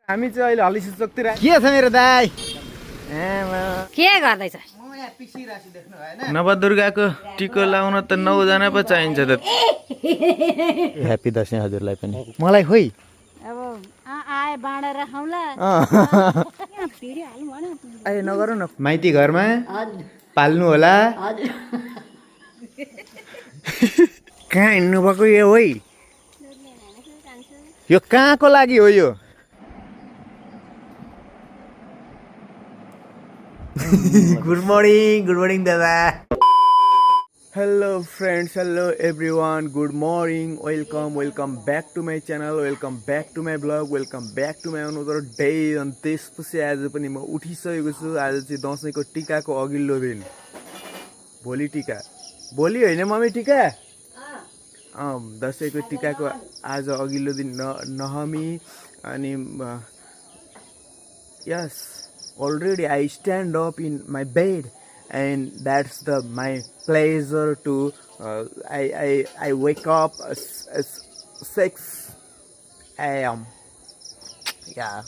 हामी चाहिँ अहिले हलिसी चोकतिर के छ मेरो दाइ के गर्दैछ नवदुर्गाको टिको लाउन त 9 जना पो चाहिन्छ त ह्यापी दशैं हजुरलाई पनि मलाई खोइ अब आए बाँडेर खाउँला आए नगरौ न माइती घरमा पाल्नु होला कहाँ हिँड्नु भएको यो होइ यो कहाँको लागि हो यो गुड मर्निङ दादा hello friends hello everyone good morning welcome back to my channel welcome back to my blog welcome back to my another day अनि त्यसपछि आज पनि म उठिसकेको छु आज चाहिँ दसैँको टिकाको अघिल्लो दिन भोलि टिका भोलि होइन मम्मी टिका दसैँको टिकाको आज अघिल्लो दिन नहमी अनि यस already I stand up in my bed and that's my pleasure to I wake up as 6 a.m. yeah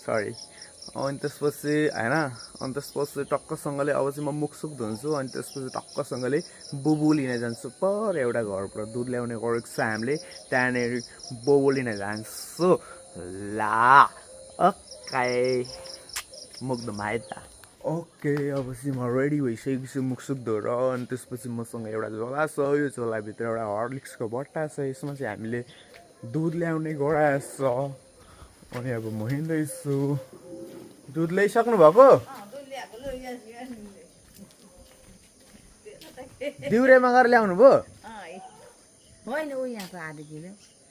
sorry अनि त्यसपछि हैन अनि त्यसपछि टक्कसँगले अब चाहिँ म मुखसुख धुन्छु अनि त्यसपछि टक्कसँगले बुबु लिन जान्छु पर एउटा घरबाट दुध ल्याउने गरेको छ हामीले त्यहाँनिर बुबु लिन जान्छु ला मुख धुमाए त ओके अब चाहिँ म रेडी भइसकेको छु मुखसुख धोएर अनि त्यसपछि मसँग एउटा झोला छ यो झोलाभित्र एउटा हर्लिक्सको बट्टा छ यसमा चाहिँ हामीले दुध ल्याउने गराएको छ अनि अब म हिँड्दैछु दुध ल्याइसक्नु भएको दिउरेमा गएर ल्याउनु भयो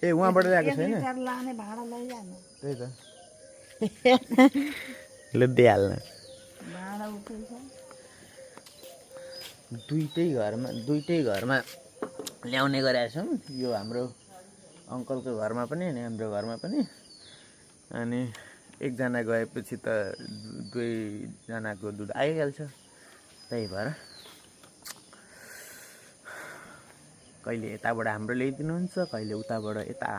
ए उहाँबाट ल्याएको छैन त्यही त ल दिइहाल्नु दुइटै घरमा ल्याउने गरेका छौँ यो हाम्रो अङ्कलको घरमा पनि अनि हाम्रो घरमा पनि अनि एकजना गएपछि त दुईजनाको दुध आइहाल्छ त्यही भएर कहिले यताबाट हाम्रो ल्याइदिनुहुन्छ कहिले उताबाट यता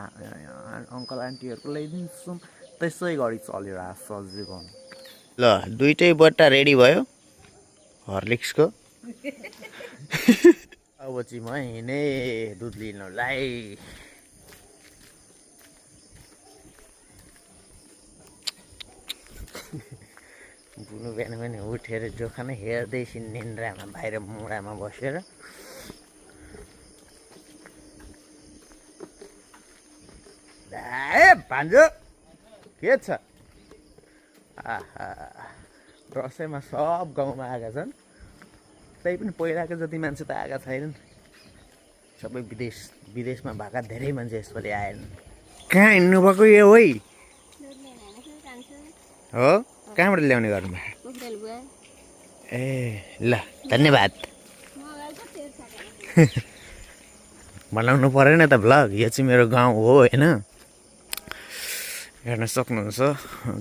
अङ्कल आन्टीहरूको ल्याइदिन्छौँ त्यसै गरी चलिरहेको छ अझै गर्नु ल दुइटै बट्टा रेडी भयो हर्लिक्सको अब चाहिँ म हिँडेँ दुध लिनुलाई बुनु बिहान पनि उठेर जोखानै हेर्दैछु निन्द्रामा बाहिर मुढामा बसेर ए भान्जो के छ आहा दसैँमा सब गाउँमा आएका छन् त्यही पनि पहिलाको जति मान्छे त आएका छैनन् सबै विदेशमा भएका धेरै मान्छे यसपालि आएन कहाँ हिँड्नु भएको यो होइ हो कहाँबाट ल्याउने गर्नु ए ल धन्यवाद बनाउनु परेन त भ्लग यो चाहिँ मेरो गाउँ हो होइन हेर्न सक्नुहुन्छ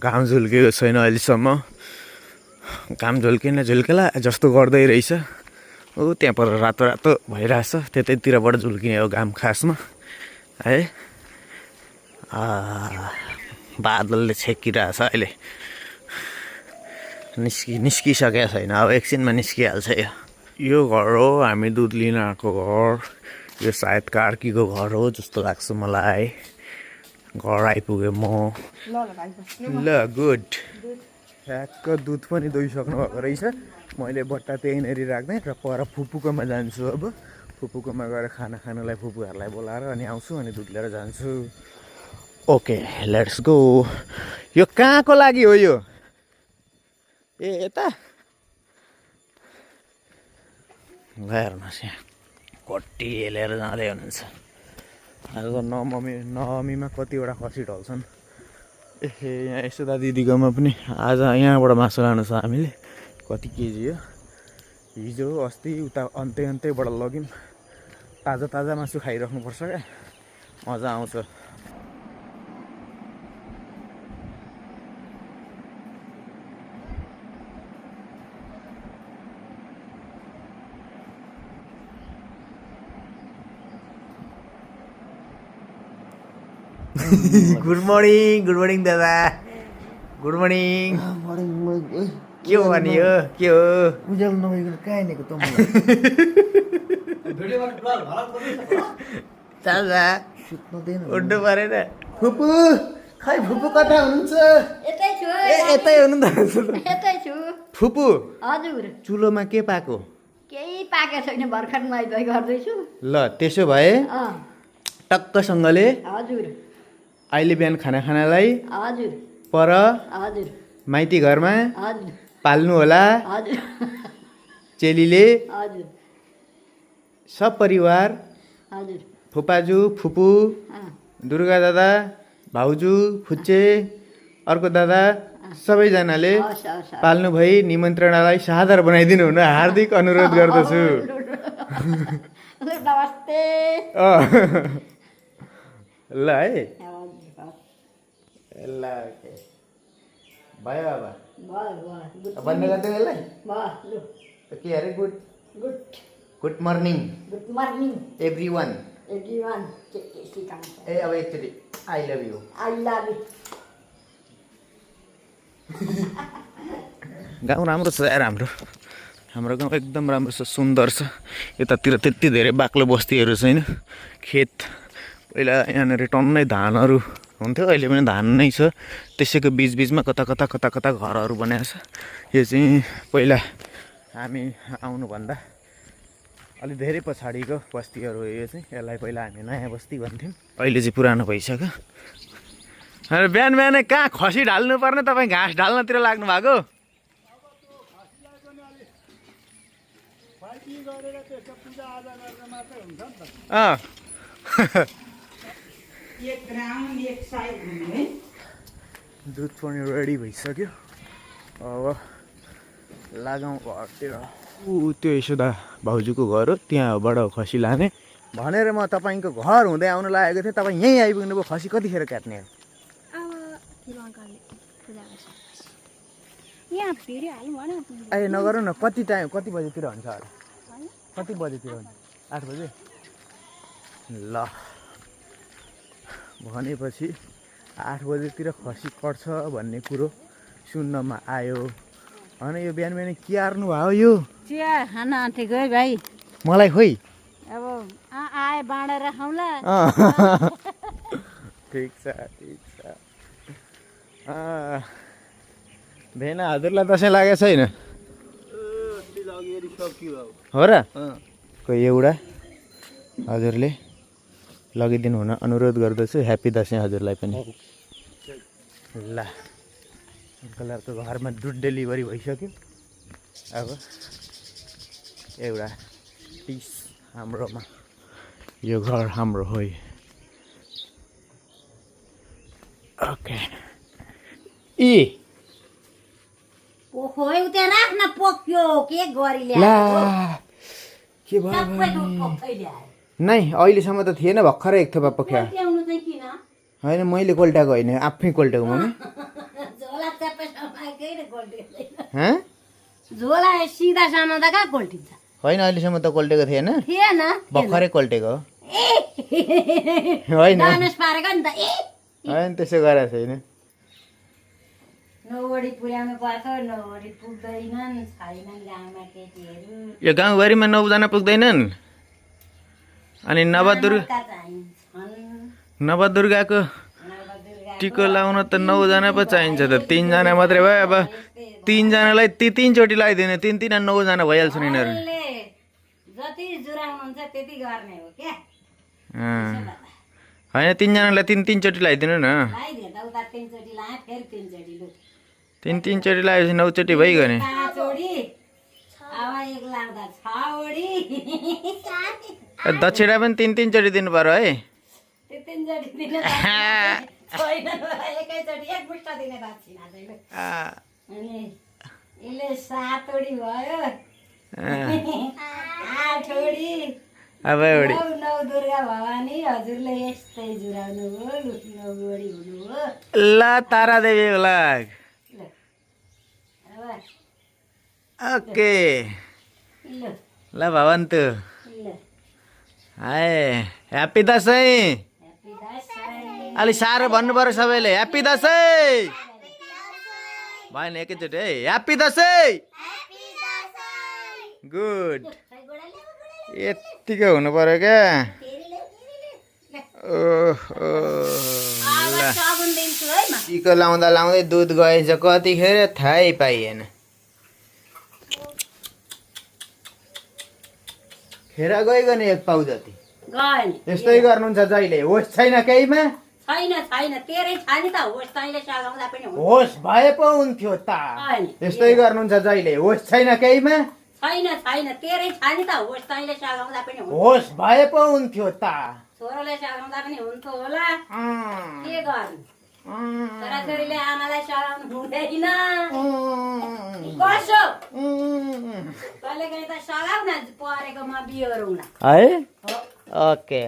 घाम झुल्केको छैन अहिलेसम्म घाम झुल्केला जस्तो गर्दै रहेछ हो त्यहाँ पर रातो रातो भइरहेछ त्यतैतिरबाट झुल्किने हो घाम खासमा है बादलले छेकिरहेछ अहिले निस्किसकेको छैन अब एकछिनमा निस्किहाल्छ यो घर हो हामी दुध लिन आएको घर यो सायद कार्कीको घर हो जस्तो लाग्छ मलाई घर आइपुगेँ म ल गुड ठ्याक्क दुध पनि दुइसक्नु भएको रहेछ मैले बट्टा त्यहीँनिर राख्दै र पर फुपूकोमा जान्छु अब फुपूकोमा गएर खाना खानुलाई फुपूहरूलाई बोलाएर अनि आउँछु अनि दुध लिएर जान्छु ओके लेट्स गो यो कहाँको लागि हो यो ए यता हेर्नुहोस् यहाँ कति लिएर जाँदै हुनुहुन्छ आज नवमीमा कतिवटा खसी ढल्छन् ए यहाँ यशोदा दिदीकोमा पनि आज यहाँबाट मासु लानु छ हामीले कति केजी हो हिजो अस्ति उता अन्त्यैबाट लग्यौँ ताजा मासु खाइराख्नुपर्छ क्या मजा आउँछ गुड मर्निङ दादा गुड मर्निङ के हो अनि यो के हो उज्यालो नभइकन कहाँ हिँडेको त दादा सुत्न दिएन उड्नु परेन फुपू खै फुपू कता हुनुहुन्छ यतै छु यतै हुनु त यतै छु फुपू हजुर चुलोमा के पाको केही पाएको छैन भर्खर नुहाइ गर्दैछु ल त्यसो भए अँ टक्कसँगले हजुर अहिले बिहान खानालाई हजुर पर हजुर माइती घरमा हजुर पाल्नु होला हजुर चेलीले हजुर सब परिवार हजुर फुपाजु फुपू अँ दुर्गा दादा भाउजू फुच्चे अर्को दादा सबैजनाले हस् हस् हस्। पाल्नु भई निमन्त्रणालाई सादर बनाइदिनु हुन हार्दिक अनुरोध गर्दछु नमस्ते अँ। ल है हजुर, ल ओके भयो अब भयो भयो गुड बन्द गरिदियो यसलाई भयो लु त के अरे good good good morning good morning every one everyone के सिकाउँछ ए अब एकचोटि I love you I love you गाउँ राम्रो छ यार हाम्रो गाउँ एकदम राम्रो छ सुन्दर छ यतातिर त्यति धेरै बाक्लो बस्तीहरू छैन खेत पहिला यहाँनिर टन्नै धानहरू हुन्थ्यो अहिले पनि धान नै छ त्यसैको बिचबिचमा कता कता कता कता घरहरू बनाएको छ यो चाहिँ पहिला हामी आउनुभन्दा अलि धेरै पछाडिको बस्तीहरू हो यो चाहिँ यसलाई पहिला हामी नयाँ बस्ती भन्थ्यौँ अहिले चाहिँ पुरानो भइसक्यो अरे बिहान बिहानै कहाँ खसी ढाल्नु पर्ने तपाईँ घाँस ढाल्नतिर लाग्नु भएको अँ दुध पनि रेडी भइसक्यो अब लागौँ घरतिर ऊ त्यो यशोदा भाउजूको घर हो त्यहाँबाट खसी लाने भनेर म तपाईँको घर हुँदै आउनु लागेको थिएँ तपाईँ यहीँ आइपुग्नु भयो खसी कतिखेर काट्ने हो ए नगरौँ न कति टाइम कति बजीतिर हुन्छ होला कति बजीतिर हुन्छ 8 बजे ल भनेपछि 8 बजेतिर खसी कट्छ भन्ने कुरो सुन्नमा आयो अनि यो बिहान बिहान के आर्नु भयो यो चिया खाना आँटेको है भाइ मलाई खोइ अब आए बाँडेर खाउँला ठिक छ भेना हजुरलाई दसैँ लागेको छैन हो र कोही एउटा हजुरले लगिदिनु हुन अनुरोध गर्दछु ह्याप्पी दसैँ हजुरलाई पनि ल अङ्कलहरूको घरमा दुध डेलिभरी भइसक्यो अब एउटा पिस हाम्रोमा यो घर हाम्रो हो ओके ए पोखोइ उता राख्न पोख्यो के गरी ला ल्याएको के भयो सबै दुध पोखै ल्यायो नै अहिलेसम्म त थिएन भर्खरै एक थोपा पोख्या ल्याउनु चाहिँ किन होइन मैले कोल्टाएको होइन आफै कोल्टाएको मम्मी झोला च्यापै समाएकै र कोल्टिँदैन हँ झोला सिधा समाउँदा कहाँ कोल्टिन्छ होइन अहिलेसम्म त कोल्टेको थिएन थिएन भर्खरै कोल्टेको हो ए होइन डामेस पारेको नि त ए होइन त्यसो गरेको छैन नौवडी पुर्याउनु पर्छ नौवडी पुग्दैनन् छैनन् गाउँमा केटीहरू यो गाउँभरिमा 9 जना पुग्दैनन् अनि नवदुर्गा चाहिन्छन् नवदुर्गाको टिको लाउन त 9 जना पो चाहिन्छ त 3 जना मात्रै भयो अब 3 जनालाई ती 3 चोटि लगाइदिने 3 9 जना भइहाल्छन् यिनीहरू जति जुराउनुहुन्छ त्यति गर्ने हो क्या होइन 3 जनालाई 3 चोटि लगाइदिनु न लगाइदियो त उता 3 चोटि लाएँ फेरि 3 चोटि लु 3 चोटि लगाएपछि 9 चोटि भइगयो नि 5 वडी अब एक लाग्दा 6 वडी दक्षिणा पनि 3 चोटि दिनु पर्यो है त्यो 3 चोटि दिने छैन एकैचोटि एक मुष्ट दिने दक्षिणा चाहिँ लु अनि यसले 7 वडी भयो 8 वडी अब एउटी नौ दुर्गा भवानी हजुरले यस्तै जुराउनु हो लु 9 वडी हुनु हो ल तारादेवी ब्लग ल अब ओके ल ल भवन्तु ल हाय ह्याप्पी दसैँ ह्याप्पी दसैँ अलि साह्रो भन्नु पर्यो सबैले ह्याप्पी दसैँ भएन एकैचोटि है ह्याप्पी दसैँ गुड यत्तिकै हुनु पर्यो क्या टिको लाउँदा लाउँदै दुध गएछ कतिखेर थाहै पाइएन खेर गइगयो नि एक पाउ जति यस्तै गर्नुहुन्छ जहिले होस् छैन केहीमा छैन तेरै छ नि त होस् तैँले सघाउँदा पनि होस् भए पो हुन्थ्यो त यस्तै गर्नुहुन्छ जहिले होस् छैन केहीमा छैन तेरै छ नि त होस् तैँले सघाउँदा पनि होस् भए पो हुन्थ्यो त छोरोले सघाउँदा पनि हुन्थ्यो होला के गर्नु छोराछोरीले आमालाई सघाउनु हुँदैन कसो कहिले कहिले त सघाउ न परेकोमा बिहोरौँ न है ओके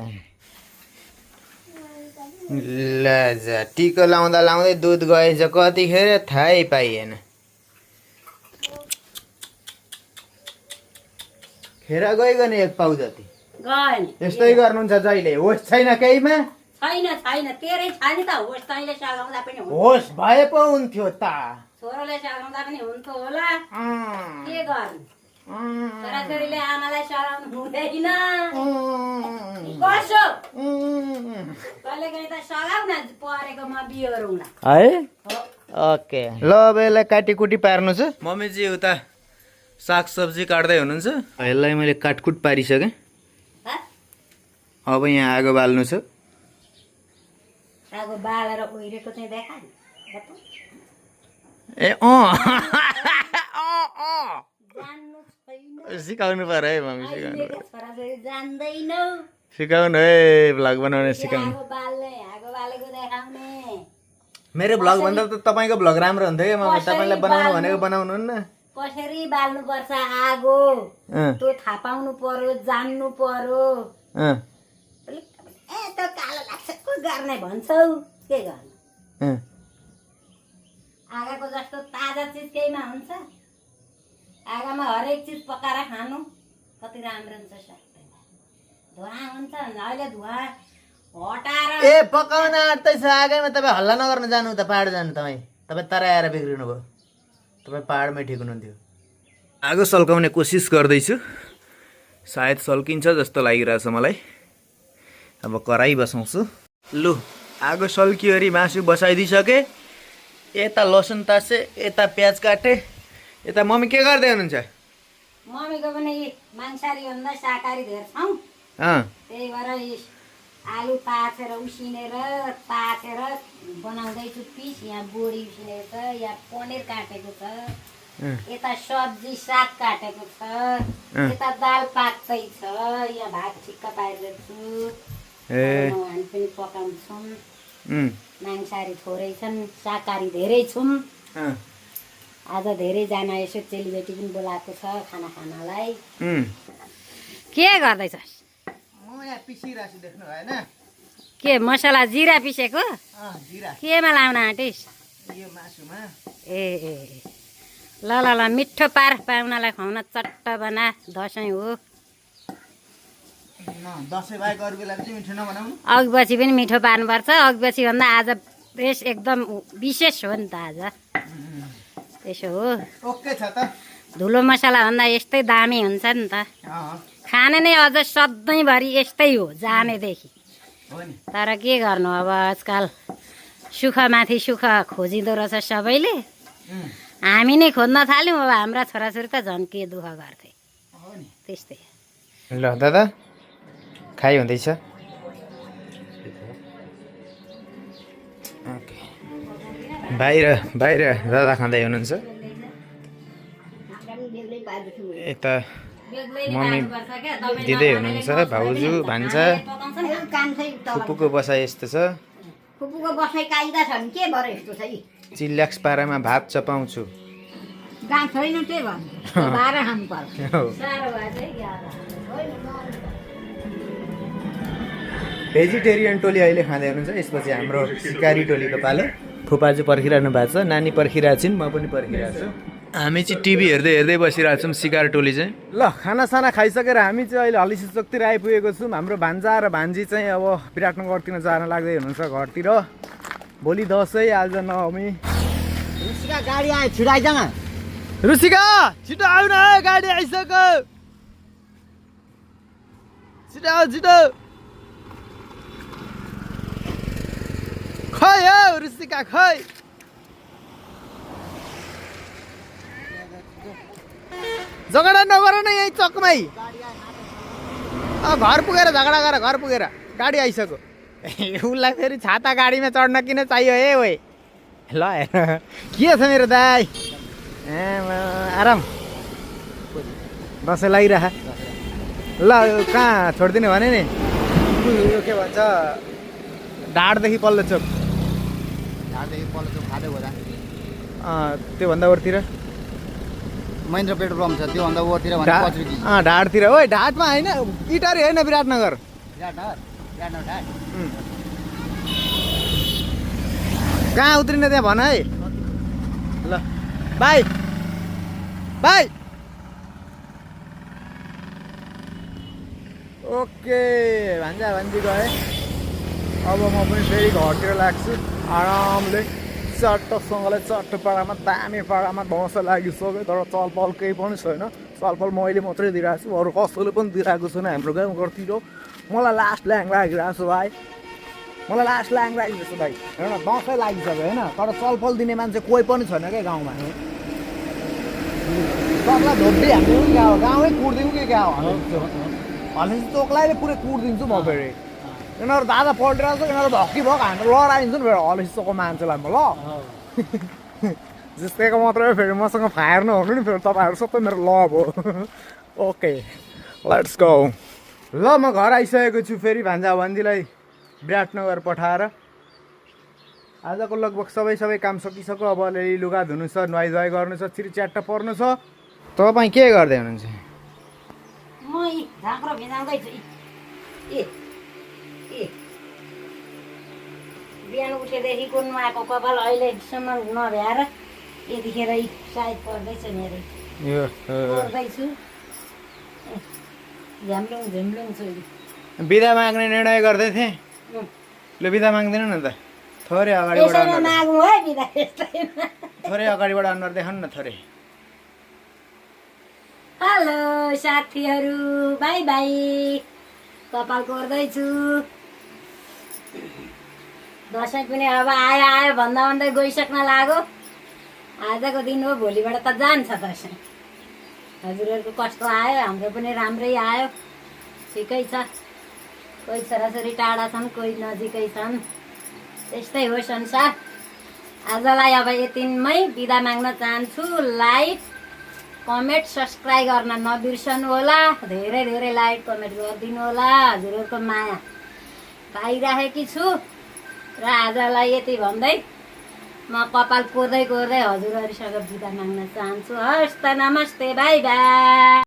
ल जा टिको लाउँदा लाउँदै दुध गएछ कतिखेर थाहै पाइएन खेर गइगयो नि एक पाउ जति गयो नि यस्तै गर्नुहुन्छ जहिले होस् छैन केहीमा छैन तेरै छ नि त होस् तैँले सघाउँदा पनि होस् भए पो हुन्थ्यो त छोरोले सघाउँदा पनि हुन्थ्यो होला के गर्नु छोराछोरीले आमालाई सघाउनु हुँदैन कसो कहिले कहिले त सघाउ न परेकोमा बिहोरौँ न है ओके ल अब यसलाई काटीकुटी पार्नु छ मम्मीजी उता सागसब्जी काट्दै हुनुहुन्छ यसलाई मैले काटकुट पारिसकेँ अब यहाँ आगो बाल्नु छ आगो बालेर ओइरेको चाहिँ देखा नि ए जान्नु छैन सिकाउनु पर्यो है मम्मी सिकाउनु अहिलेको छोराछोरी जान्दैनौ सिकाउनु है भ्लग बनाउने सिकाउनु आगो बालेको देखाउने मेरो भ्लग भन्दा त तपाईँको भ्लग राम्रो हुन्थ्यो क्या मम्मी तपाईँलाई बनाउनु भनेको बनाउनु न कसरी बाल्नुपर्छ आगो त्यो थाहा पाउनु पर्यो जान्नु पर्यो ए त कालो लाग्छ को गर्ने भन्छौ के गर्नु आगाको जस्तो ताजा चिज केहीमा हुन्छ आगामा हरेक चिज पकाएर खानु कति राम्रो हुन्छ सक्दैन धुवा हुन्छ अहिले धुवा हटाएर ए पकाउन आँट्दैछ आगैमा तपाईँ हल्ला नगर्न जानु त पाहाड जानु तपाईँ तराई आएर बिग्रिनु भयो तपाईँ पाहाडमै ठिक हुनुहुन्थ्यो आगो सल्काउने कोसिस गर्दैछु सायद सल्किन्छ जस्तो लागिरहेछ मलाई अब कराई बसाउँछु लु आगो सल्कियोरी मासु बसाइदिइसके यता लसुन तासे यता प्याज काटे यता मम्मी के गर्दै हुनुहुन्छ मम्मीको पनि मांसाहारी भन्दा शाकाहारी धेर छौँ त्यही भएर आलु ताछेर उसिनेर ताछेर बनाउँदैछु पिस यहाँ बोडी उसिनेको छ यहाँ पनिर काटेको छ यता सब्जी साग काटेको छ यता दाल पाक्दैछ यहाँ भात ठिक्क पारिरहेको छु हामी पनि पकाउँछौँ मांसाहारी थोरै छन् शाकाहारी धेरै छौँ आज धेरैजना यसो चेलीबेटी पनि बोलाएको छ खाना खानलाई के गर्दैछस् पिसिरहेछु देख्नु भएन के मसला जिरा पिसेको जिरा केमा लाउन आँटिस यो मासुमा ए ल ल ल मिठो पार पाहुनालाई खुवाउन चट्ट बना दसैँ हो दसैँ बाहेक अरू बेला चाहिँ मिठो नबनाउनु अघिपछि पनि मिठो पार्नुपर्छ अघिपछि भन्दा आज बेस एकदम विशेष हो नि त आज त्यसो हो ओके छ त धुलो मसला भन्दा यस्तै दामी हुन्छ नि त खाने नै अझ सधैँभरि यस्तै हो जानेदेखि तर के गर्नु अब आजकल सुखमाथि सुख खोजिँदो रहेछ सबैले हामी नै खोज्न थाल्यौँ अब हाम्रा छोराछोरी त झन् के दुःख गर्थे त्यस्तै ल दादा खाइ हुँदैछ बाहिर बाहिर दादा खाँदै हुनुहुन्छ यता मम्मी दिँदै हुनुहुन्छ भाउजू भान्सा फुपूको बसाइ यस्तो छ फुपूको बसाइ कायदा छ नि के भएर यस्तो छ चिल्याक्स पारामा भात चपाउँछु गाँ छैन त्यही भयो बाह्र खानु पर्छ भेजिटेरियन टोली अहिले खाँदै हुनुहुन्छ यसपछि हाम्रो सिकारी टोलीको पालो फुपाजु पर्खिरहनु भएको छ नानी पर्खिरहेको छिन् म पनि पर्खिरहेको छु हामी चाहिँ टिभी हेर्दै हेर्दै बसिरहेको छौँ सिकार टोली चाहिँ। ल खानासाना खाइसकेर हामी चाहिँ अहिले हलिसी चोकतिर आइपुगेको छौँ। हाम्रो भान्जा र भान्जी चाहिँ अब विराटनगरतिर जान लाग्दै हुनुहुन्छ घरतिर। भोलि दसैँ, आज नवमी। रुचिका गाडी आयो, छिटो आइज न। रुचिका छिटो आऊ न, गाडी आइसक्यो। छिटो आऊ छिटो। खै हौ रुचिका खै। झगडा नगर न यही चकमै। घर पुगेर झगडा गर, घर पुगेर गाडी आइसक्यो। उसलाई फेरि छाता गाडीमा चढ्न किन चाहियो हे ओए। ल हेर के छ मेरो दाइ। आराम दसैँ लागिरह। ल कहाँ छोडिदिने भने नि, यो के भन्छ ढाडदेखि पल्लो चोक। ढाडदेखि पल्लो चोक खाँदै होला। त्योभन्दा ओरतिर महेन्द्र पेट्रोल पम्प छ, त्योभन्दा ओरतिर ढाडतिर। ओइ ढाडमा होइन, इटारी होइन, विराटनगर। कहाँ उत्रिने त्यहाँ भन है। ल बाई बाई। ओके भान्जा भान्जी गएँ। अब म पनि फेरि घरतिर लाग्छु आरामले। चट्टसँगले चट्ट पाडामा दामी पाडामा दसैँ लागिसक्यो, तर चलपल केही पनि छैन। चलपल मैले मात्रै दिइरहेको छु, अरू कसैले पनि दिइरहेको छैन हाम्रो गाउँघरतिर। मलाई लास्ट ल्याङ लागिरहेको छु भाइ, मलाई लास्ट ल्याङ लागिरहेको छु भाइ। हेर्न दसैँ लागिसक्यो होइन, तर चलपल दिने मान्छे कोही पनि छैन क्या गाउँमा। चक्ला धोबी हामीले पनि गाउँमै कुट्दिउँ कि क्या हो। भनेपछि चोकलाई पुरै कुट्दिन्छु म फेरि। यिनीहरू दादा पल्टिरहेको छ, यिनीहरू भक्की भक हाम्रो लडाइदिन्छु नि फेरि हलिसी चोकको मान्छेलाई म। ल जस्तैको मात्रै फेरि मसँग फायर नहुनु नि, फेरि तपाईँहरू सबै मेरो लभ हो। Okay let's go. ल म घर आइसकेको छु फेरि भान्जा भान्जीलाई विराटनगर पठाएर। आजको लगभग सबै काम सकिसक्यो। अब अलिअलि लुगा धुनु छ, नुहाइधुवाइ गर्नु छ, छिरी च्याट्ट पर्नु छ। तपाईँ के गर्दै हुनुहुन्छ? म झाँक्रो भिजाउँदैछु। बिहान उठेदेखिको नुहाएको कपाल अहिलेसम्म नभ्याएर यतिखेर सायद पर्दैछ मेरो। पर्दैछु झ्याम्लुङ झुम्लुङ छु। बिदा माग्ने निर्णय गर्दै थिएँ। ल बिदा माग्दैन न त, थोरै अगाडिबाट मागौँ है बिदा। थोरै अगाडिबाट अनुहार देखाउनु न थोरै। हेलो साथीहरू, बाई बाई। कपाल कोर्दैछु। दसैँ पनि अब आयो आयो भन्दा भन्दै गइसक्न लाग्यो। आजको दिन हो, भोलिबाट त जान्छ दसैँ। हजुरहरूको कस्तो आयो? हाम्रो पनि राम्रै आयो, ठिकै छ। कोही छोराछोरी टाढा छन्, कोही नजिकै छन्, त्यस्तै हो संसार। आजलाई अब यतिमै बिदा माग्न चाहन्छु। लाइक कमेन्ट सब्सक्राइब गर्न नबिर्सनु होला। धेरै धेरै लाइक कमेन्ट गरिदिनु होला। हजुरहरूको माया पाइराखेकी छु र आजलाई यति भन्दै म कपाल कोर्दै कोर्दै हजुरहरूसँग बिदा माग्न चाहन्छु। हस् त, नमस्ते, बाई बाई।